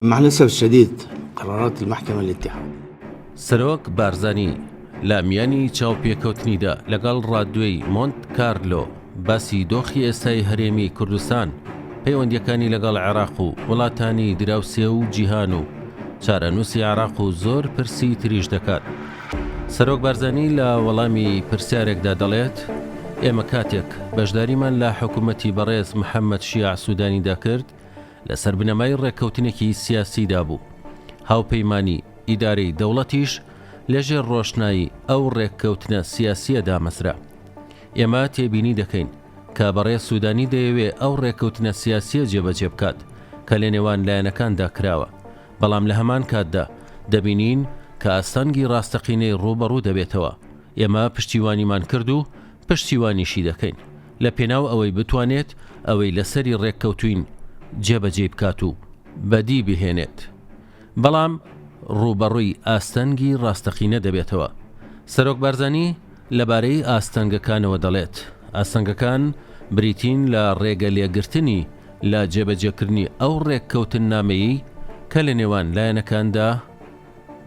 مع الأسف الشديد قرارات المحكمة الاتحاد سەرۆک بارزانی لە میانی چاوپێکەوتنیدا لەگەڵ ڕادیۆی مۆنت کارلۆ باسی دۆخی ئێستای هەرێمی کوردستان پەیوەندیەکانی لەگەڵ عێراق و وڵاتانی دراوسێ و جیهان و چارەنووسی عێراق و زۆر پرسی تریش دەکات. سەرۆک بارزانی لە وەڵامی پرسیارێکدا دەڵێت ئێمە کاتێک بەشداریمان لە حکوومەتی بەڕێز محەممەد شیع سوودانیدا کرد لەسەر بنەمای ڕێککەوتنێکی سیاسیدا بوو. هاوپەیمانی ئیدارەی دەوڵەتیش لەژێر ڕۆشنایی ئەو ڕێککەوتنە سیاسیەدا مەسرا. ئێمە تێبینی دەکەین کە بەڕێز سوودانی دەیەوێت ئەو ڕێککەوتنە سیاسیە جێبەجێ بکات کە لە نێوان لایەنەکاندا کراوە، بەڵام لە هەمان کاتدا دەبینین کە ئاستەنگی ڕاستەقینەی ڕوبەڕوو دەبێتەوە. ئێمە پشتیوانیمان کرد و پشتیوانیشی دەکەین لە پێناو ئەوەی بتوانێت ئەوەی لەسەری ڕێککەوتوین جێبەجێ بکات و بەدی بهێنێت، بەڵام ڕوبەڕووی ئاستەنگی ڕاستەقینە دەبێتەوە. سەرۆک بارزانی لەبارەی ئاستەنگەکانەوە دەڵێت ئاستەنگەکان بریتین لە ڕێگە لێگرتنی لە جێبەجێکردنی ئەو ڕێککەوتن نامەیی کە لە نێوان لایەنەکاندا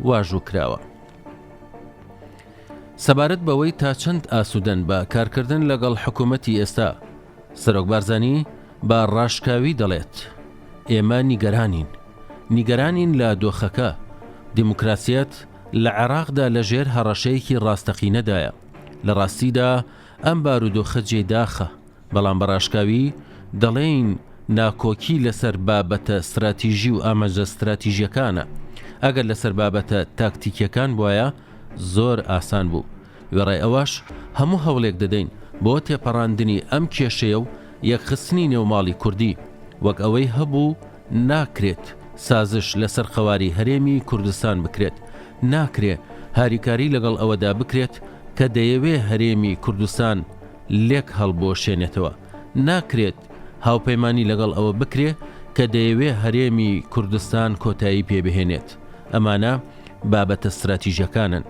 واژوو کراوە. سەبارەت بەوەی تا چەند ئاسوودەن بە کارکردن لەگەڵ حکوومەتی ئێستا، سەرۆک بارزانی بە ڕاشکاوی دەڵێت ئێمە نیگەرانین لە دۆخەکە. دیموکراسیەت لە عێراقدا لەژێر هەڕەشەیەکی ڕاستەقینەدایە. لە ڕاستیدا ئەم بارودۆخە جێداخە، بەڵام بەڕاشکاوی دەڵێین ناکۆکی لەسەر بابەتە استراتیژی و ئاماژە استراتیژیەکانە. ئەگەر لەسەر بابەتە تاکتیکیەکان بواە زۆر ئاسان بوو. وێڕای ئەوەش هەموو هەوڵێک دەدەین بۆ تێپەڕاندنی ئەم کێشەیە و یەکخستنی نێوماڵی کوردی، وەک ئەوەی هەبوو ناکرێت سازش لەسەر خەواری هەرێمی کوردستان بکرێت، ناکرێت هاریکاری لەگەڵ ئەوەدا بکرێت کە دەیەوێ هەرێمی کوردستان لێک هەڵبۆشێنێتەوە، ناکرێت هاوپەیمانی لەگەڵ ئەوە بکرێ کە دەیەوێ هەرێمی کوردستان کۆتایی پێبهێنێت. ئەمانە بابەتە استراتیژیەکانن.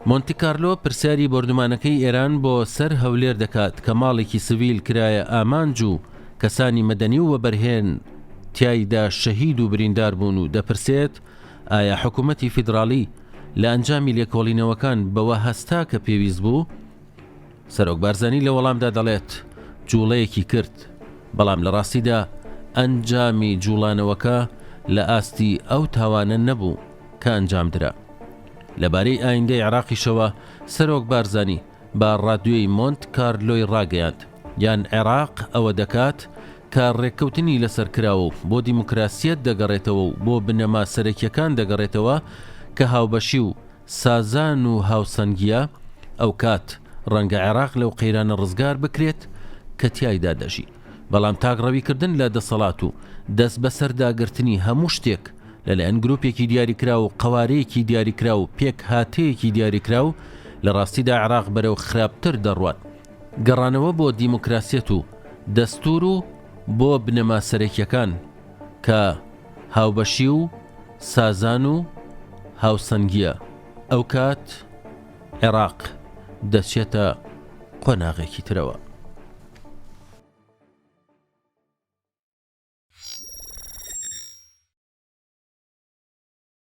مۆنتی کارلۆ پرسیاری بردومانەکەی ئێران بۆ سەر هەولێر دەکات کە ماڵێکی سڤیل کرایە ئامانج و کەسانی مەدەنی و وەبەرهێن تیایدا شەهید و بریندار بوون و دەپرسێت ئایا حکوومەتی فیدراڵی لە ئەنجامی لێکۆڵینەوەکان بەوە هەستا کە پێویست بوو؟ سەرۆک بارزانی لە وەڵامدا دەڵێت جوڵەیەکی کرد، بەڵام لە ڕاستیدا ئەنجامی جوڵانەوەکە لە ئاستی ئەو تاوانە نەبوو کە ئەنجامدرا. لەبارەی ئایندەی عێراقیشەوە سەرۆک بارزانی با ڕادیۆی مۆنت کارلۆی ڕاگەیاند یان عێراق ئەوە دەکات کە ڕێککەوتنی لەسەر کراوە و بۆ دیموکراسیەت دەگەڕێتەوە و بۆ بنەما سەرەکیەکان دەگەڕێتەوە کە هاوبەشی و سازان و هاوسەنگیە، ئەو کات ڕەنگە عێراق لەو قەیرانە ڕزگار بکرێت کە تیایدا دەژی. بەڵام تاگڕەویکردن لە دەسەڵات و دەست بەسەرداگرتنی هەموو شتێک لەلایەن گروپێکی دیاریکرا و قەوارەیەکی دیاریکرا و پێک هاتەیەکی دیاریکرا و لە ڕاستیدا عێراق بەرەو خراپتر دەڕوات. گەڕانەوە بۆ دیموکراسیەت و دەستور و بۆ بنەما سەرەکیەکان کە هاوبەشی و سازان و هاوسەنگیە، ئەو کات عێراق دەچێتە قۆناغێکی ترەوە.